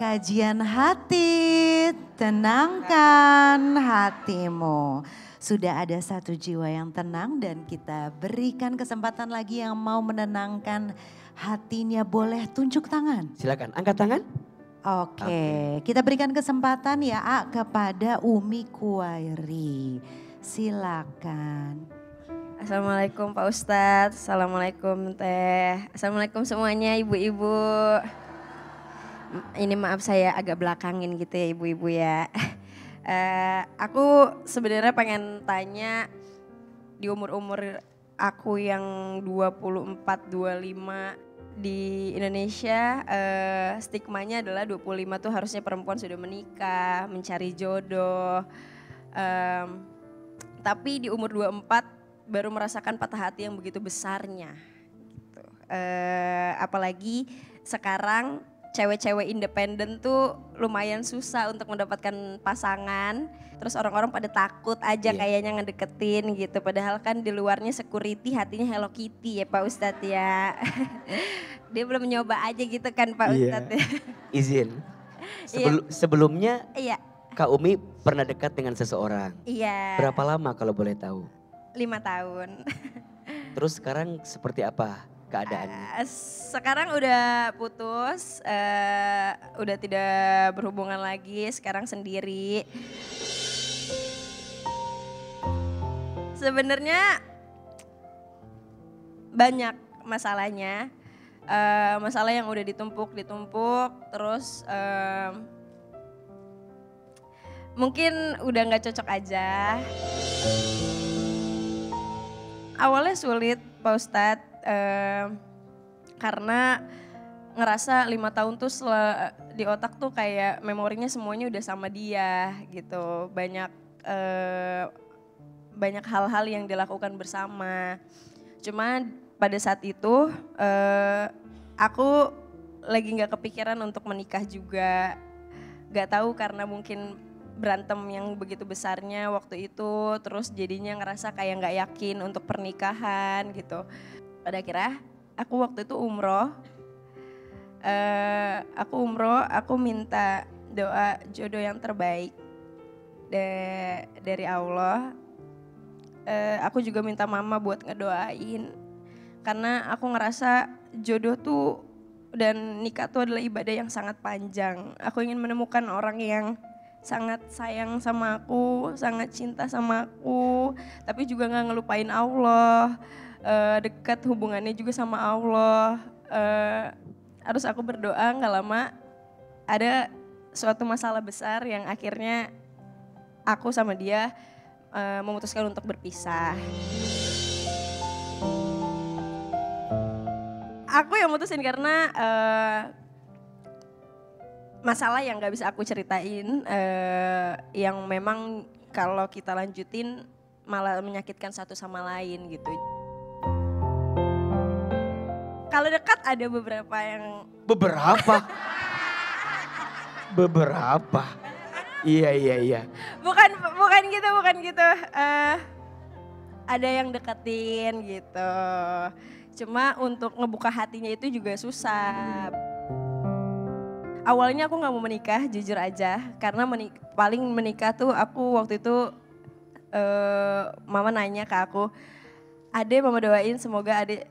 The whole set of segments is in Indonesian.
Kajian hati, tenangkan hatimu. Sudah ada satu jiwa yang tenang dan kita berikan kesempatan lagi yang mau menenangkan hatinya, boleh tunjuk tangan. Silakan, angkat tangan. Oke, kita berikan kesempatan ya kepada Umi Kuwairi. Silakan. Assalamualaikum Pak Ustadz, Assalamualaikum Teh, Assalamualaikum semuanya ibu-ibu. Ini maaf saya agak belakangin gitu ya ibu-ibu ya. Aku sebenarnya pengen tanya di umur-umur aku yang 24-25 di Indonesia, stigmanya adalah 25 tuh harusnya perempuan sudah menikah, mencari jodoh. Tapi di umur 24 baru merasakan patah hati yang begitu besarnya. Gitu. Apalagi sekarang cewek-cewek independen tuh lumayan susah untuk mendapatkan pasangan. Terus orang-orang pada takut aja kayaknya ngedeketin gitu. Padahal kan di luarnya security, hatinya Hello Kitty ya Pak Ustadz ya. Dia belum nyoba aja gitu kan Pak Ustadz. Izin. Sebelumnya Kak Umi pernah dekat dengan seseorang. Iya. Berapa lama kalau boleh tahu? 5 tahun. Terus sekarang seperti apa keadaannya? Sekarang udah putus, udah tidak berhubungan lagi, sekarang sendiri. Sebenarnya banyak masalahnya, masalah yang udah ditumpuk, terus mungkin udah gak cocok aja. Awalnya sulit Pak Ustadz, karena ngerasa 5 tahun tuh di otak tuh kayak memorinya semuanya udah sama dia gitu. Banyak hal-hal yang dilakukan bersama. Cuma pada saat itu aku lagi gak kepikiran untuk menikah juga. Gak tahu karena mungkin berantem yang begitu besarnya waktu itu, terus jadinya ngerasa kayak gak yakin untuk pernikahan gitu. Pada akhirnya aku waktu itu umroh, aku minta doa jodoh yang terbaik dari Allah. Aku juga minta mama buat ngedoain, karena aku ngerasa jodoh tuh dan nikah tuh adalah ibadah yang sangat panjang. Aku ingin menemukan orang yang sangat sayang sama aku, sangat cinta sama aku, tapi juga gak ngelupain Allah, dekat hubungannya juga sama Allah. Harus aku berdoa gak lama ada suatu masalah besar yang akhirnya aku sama dia memutuskan untuk berpisah. Aku yang mutusin karena masalah yang gak bisa aku ceritain, yang memang kalau kita lanjutin malah menyakitkan satu sama lain gitu. Kalau dekat ada beberapa yang... Beberapa? Iya. Bukan gitu. Ada yang deketin gitu. Cuma untuk ngebuka hatinya itu juga susah. Awalnya aku gak mau menikah, jujur aja. Karena paling menikah tuh aku waktu itu, mama nanya ke aku, Ade mama doain semoga Ade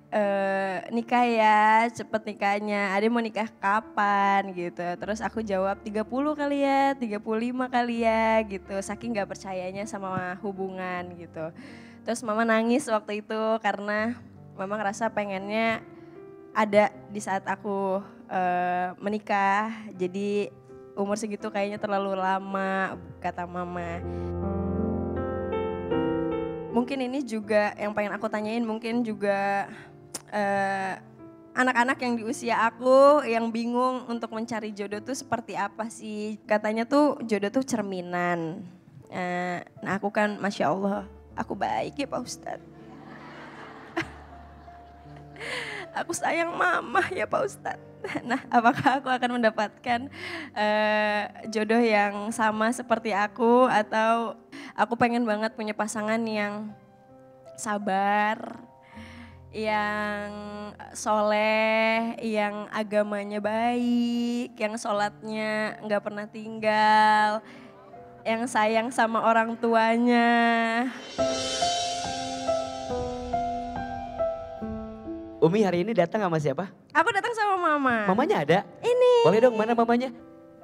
nikah ya, cepet nikahnya. Ade mau nikah kapan gitu. Terus aku jawab 30 kali ya, 35 kali ya gitu. Saking gak percayanya sama hubungan gitu. Terus mama nangis waktu itu karena mama ngerasa pengennya ada di saat aku menikah, jadi umur segitu kayaknya terlalu lama, kata mama. Mungkin ini juga yang pengen aku tanyain, mungkin juga anak-anak yang di usia aku yang bingung untuk mencari jodoh tuh seperti apa sih. Katanya tuh jodoh tuh cerminan. Nah aku kan Masya Allah, aku baik ya Pak Ustadz. Aku sayang mama ya Pak Ustadz. Nah apakah aku akan mendapatkan jodoh yang sama seperti aku, atau aku pengen banget punya pasangan yang sabar, yang soleh, yang agamanya baik, yang sholatnya nggak pernah tinggal, yang sayang sama orang tuanya. Umi hari ini datang sama siapa? Aku datang sama mama. Mamanya ada? Ini. Boleh dong, mana mamanya?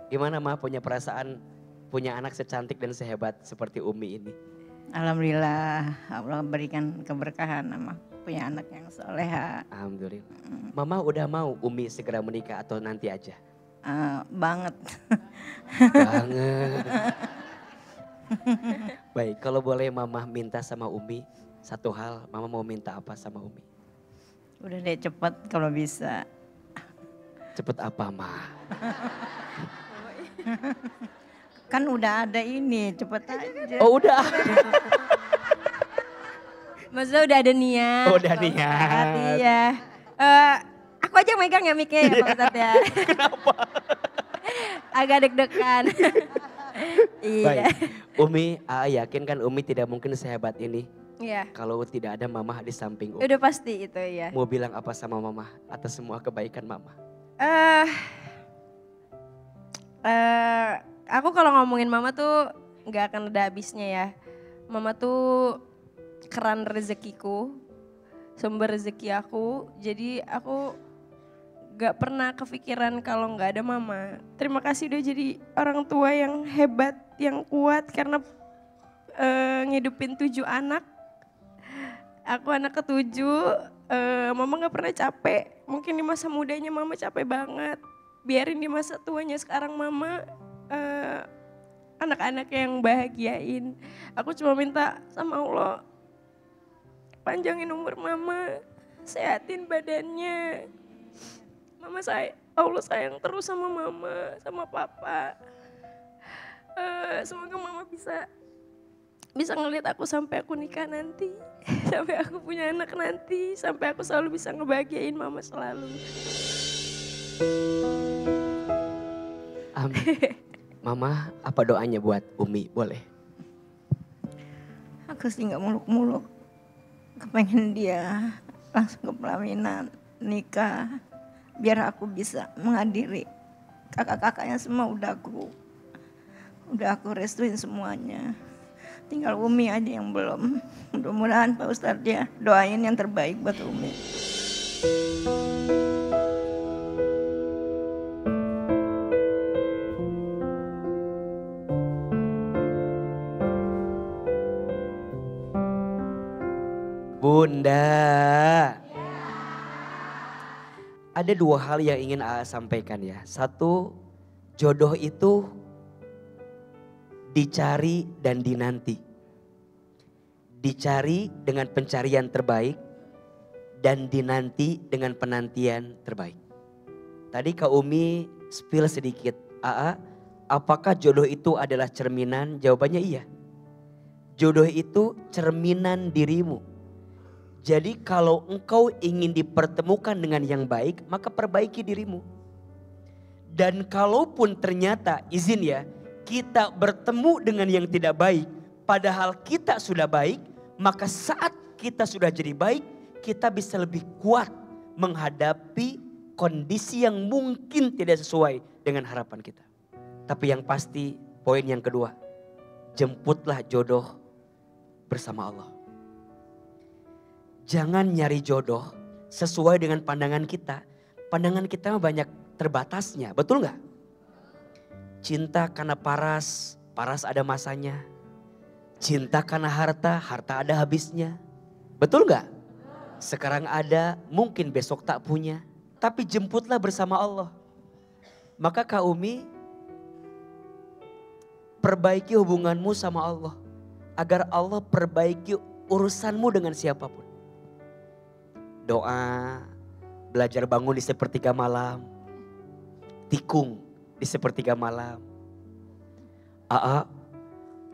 Gimana Ma punya perasaan punya anak secantik dan sehebat seperti Umi ini? Alhamdulillah Allah berikan keberkahan sama punya anak yang soleha. Alhamdulillah. Mama udah mau Umi segera menikah atau nanti aja? Banget. Banget. Baik, kalau boleh Mama minta sama Umi satu hal, Mama mau minta apa sama Umi? Udah deh cepet kalau bisa. Cepet apa Ma? Kan udah ada ini, cepet aja. Oh udah. Maksudnya udah ada niat. Oh, udah niat. Iya. Aku aja megang ya mic-nya ya Pak Ustadz ya. Kenapa? Agak deg-degan. Iya. Baik, Umi yakin kan Umi tidak mungkin sehebat ini. Iya. Kalau tidak ada Mama di samping Umi. Udah pasti itu ya. Mau bilang apa sama Mama atas semua kebaikan Mama? Aku kalau ngomongin Mama tuh nggak akan ada habisnya ya. Mama tuh keran rezekiku, sumber rezeki aku. Jadi aku nggak pernah kepikiran kalau nggak ada Mama. Terima kasih udah jadi orang tua yang hebat, yang kuat karena ngidupin 7 anak. Aku anak ke-7, Mama nggak pernah capek. Mungkin di masa mudanya Mama capek banget. Biarin di masa tuanya sekarang Mama anak-anak yang bahagiain. Aku cuma minta sama Allah, panjangin umur Mama, sehatin badannya. Mama Allah sayang terus sama Mama, sama Papa. Semoga Mama bisa ngeliat aku sampai aku nikah nanti, sampai aku punya anak nanti, sampai aku selalu bisa ngebahagiain Mama selalu. Amin. Mama, apa doanya buat Umi? Boleh? Aku sih gak muluk-muluk. Kepengen dia langsung ke pelaminan, nikah. Biar aku bisa menghadiri. Kakak-kakaknya semua udah aku restuin semuanya. Tinggal Umi aja yang belum. Mudah-mudahan Pak Ustadz ya doain yang terbaik buat Umi. Bunda. Ada 2 hal yang ingin sampaikan ya. Satu, jodoh itu dicari dan dinanti. Dicari dengan pencarian terbaik dan dinanti dengan penantian terbaik. Tadi Kak Umi spill sedikit. Apakah jodoh itu adalah cerminan? Jawabannya iya. Jodoh itu cerminan dirimu. Jadi kalau engkau ingin dipertemukan dengan yang baik, maka perbaiki dirimu. Dan kalaupun ternyata, izin ya, kita bertemu dengan yang tidak baik, padahal kita sudah baik, maka saat kita sudah jadi baik, kita bisa lebih kuat menghadapi kondisi yang mungkin tidak sesuai dengan harapan kita. Tapi yang pasti, poin yang kedua, jemputlah jodoh bersama Allah. Jangan nyari jodoh sesuai dengan pandangan kita. Pandangan kita banyak terbatasnya, betul gak? Cinta karena paras ada masanya. Cinta karena harta ada habisnya. Betul gak? Sekarang ada, mungkin besok tak punya. Tapi jemputlah bersama Allah. Maka Kak Umi, perbaiki hubunganmu sama Allah. Agar Allah perbaiki urusanmu dengan siapapun. Doa, belajar bangun di sepertiga malam, tikung di sepertiga malam.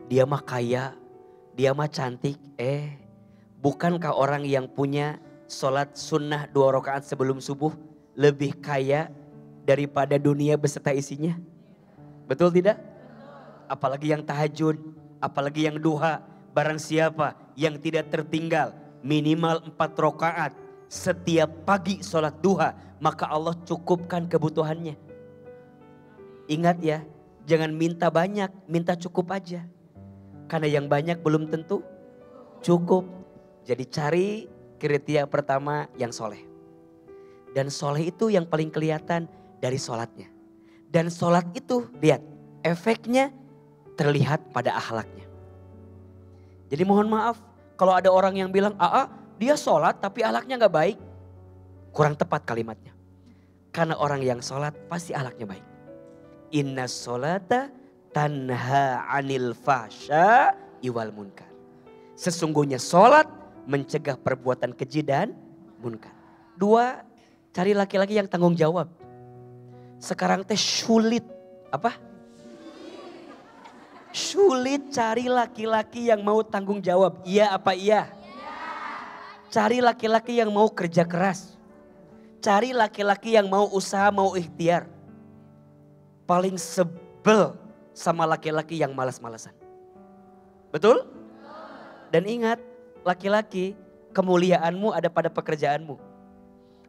Dia mah kaya, dia mah cantik. Bukankah orang yang punya sholat sunnah 2 rakaat sebelum subuh lebih kaya daripada dunia beserta isinya? Betul tidak? Apalagi yang tahajud, apalagi yang duha. Barang siapa yang tidak tertinggal minimal 4 rakaat setiap pagi sholat duha, maka Allah cukupkan kebutuhannya. Ingat ya, jangan minta banyak, minta cukup aja. Karena yang banyak belum tentu cukup. Jadi cari kriteria pertama yang soleh. Dan soleh itu yang paling kelihatan dari sholatnya. Dan sholat itu, lihat, efeknya terlihat pada akhlaknya. Jadi mohon maaf, kalau ada orang yang bilang, dia sholat tapi akhlaknya gak baik. Kurang tepat kalimatnya. Karena orang yang sholat pasti akhlaknya baik. Inna sholata tanha anil fahsya iwal munkar. Sesungguhnya sholat mencegah perbuatan keji dan munkar. 2, cari laki-laki yang tanggung jawab. Sekarang teh sulit. Apa? Sulit cari laki-laki yang mau tanggung jawab. Iya apa iya? Cari laki-laki yang mau kerja keras. Cari laki-laki yang mau usaha, mau ikhtiar. Paling sebel sama laki-laki yang malas-malasan. Betul? Dan ingat, laki-laki kemuliaanmu ada pada pekerjaanmu.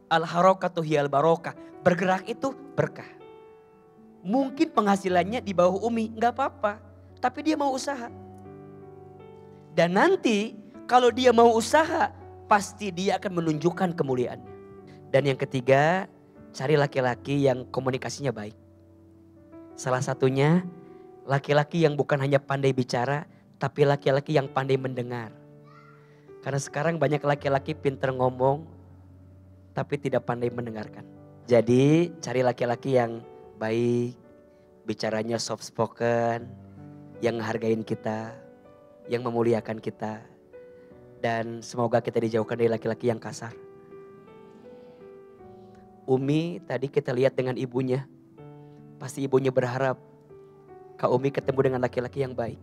Al-harokatu hiyal barokah. Bergerak itu berkah. Mungkin penghasilannya di bawah Umi, gak apa-apa. Tapi dia mau usaha. Dan nanti kalau dia mau usaha, pasti dia akan menunjukkan kemuliaannya. Dan yang ketiga, cari laki-laki yang komunikasinya baik. Salah satunya laki-laki yang bukan hanya pandai bicara, tapi laki-laki yang pandai mendengar. Karena sekarang banyak laki-laki pintar ngomong, tapi tidak pandai mendengarkan. Jadi cari laki-laki yang baik, bicaranya soft spoken, yang menghargain kita, yang memuliakan kita. Dan semoga kita dijauhkan dari laki-laki yang kasar. Umi tadi kita lihat dengan ibunya. Pasti ibunya berharap Kak Umi ketemu dengan laki-laki yang baik.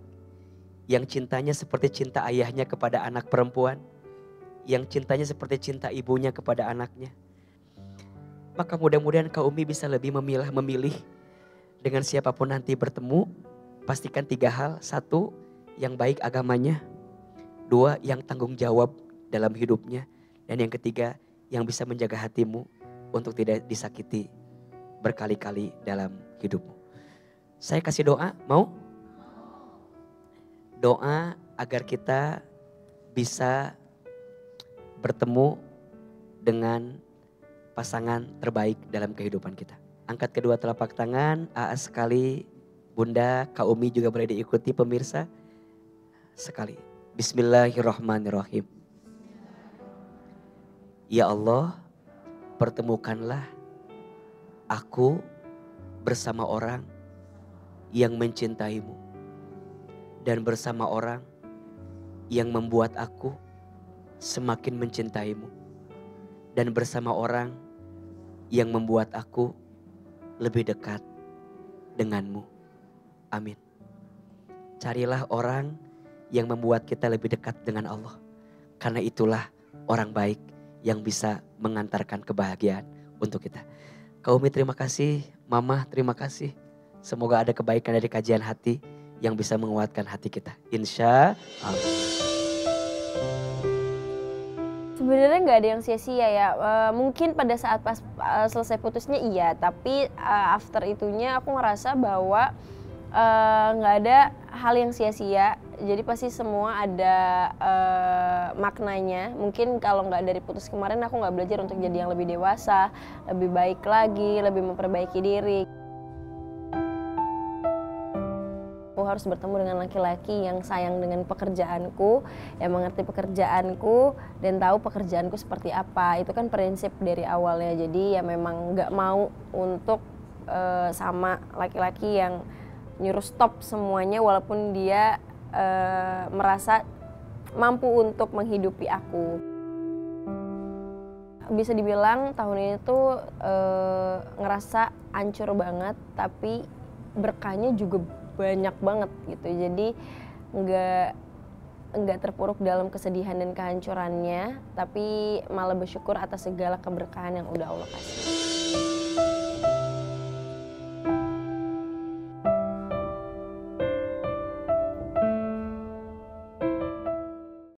Yang cintanya seperti cinta ayahnya kepada anak perempuan. Yang cintanya seperti cinta ibunya kepada anaknya. Maka mudah-mudahan Kak Umi bisa lebih memilih dengan siapapun nanti bertemu. Pastikan 3 hal. 1, yang baik agamanya. 2, yang tanggung jawab dalam hidupnya. Dan yang ketiga, yang bisa menjaga hatimu untuk tidak disakiti berkali-kali dalam hidupmu. Saya kasih doa, mau? Doa agar kita bisa bertemu dengan pasangan terbaik dalam kehidupan kita. Angkat kedua telapak tangan, sekali. Bunda, Kak Umi juga boleh diikuti pemirsa. Sekali. Bismillahirrahmanirrahim. Ya Allah, pertemukanlah aku bersama orang yang mencintaimu. Dan bersama orang yang membuat aku semakin mencintaimu. Dan bersama orang yang membuat aku lebih dekat denganmu. Amin. Carilah orang yang membuat kita lebih dekat dengan Allah. Karena itulah orang baik yang bisa mengantarkan kebahagiaan untuk kita. Kak Umi terima kasih, Mama terima kasih. Semoga ada kebaikan dari kajian hati yang bisa menguatkan hati kita. Insya Allah. Sebenarnya nggak ada yang sia-sia ya. Mungkin pada saat pas selesai putusnya iya, tapi after itunya aku ngerasa bahwa nggak ada hal yang sia-sia. Jadi pasti semua ada maknanya. Mungkin kalau nggak dari putus kemarin aku nggak belajar untuk jadi yang lebih dewasa, lebih baik lagi, lebih memperbaiki diri. Aku harus bertemu dengan laki-laki yang sayang dengan pekerjaanku, yang mengerti pekerjaanku dan tahu pekerjaanku seperti apa. Itu kan prinsip dari awalnya. Jadi ya memang nggak mau untuk sama laki-laki yang nyuruh stop semuanya walaupun dia merasa mampu untuk menghidupi aku. Bisa dibilang tahun ini tuh ngerasa hancur banget, tapi berkahnya juga banyak banget gitu. Jadi nggak terpuruk dalam kesedihan dan kehancurannya, tapi malah bersyukur atas segala keberkahan yang udah Allah kasih.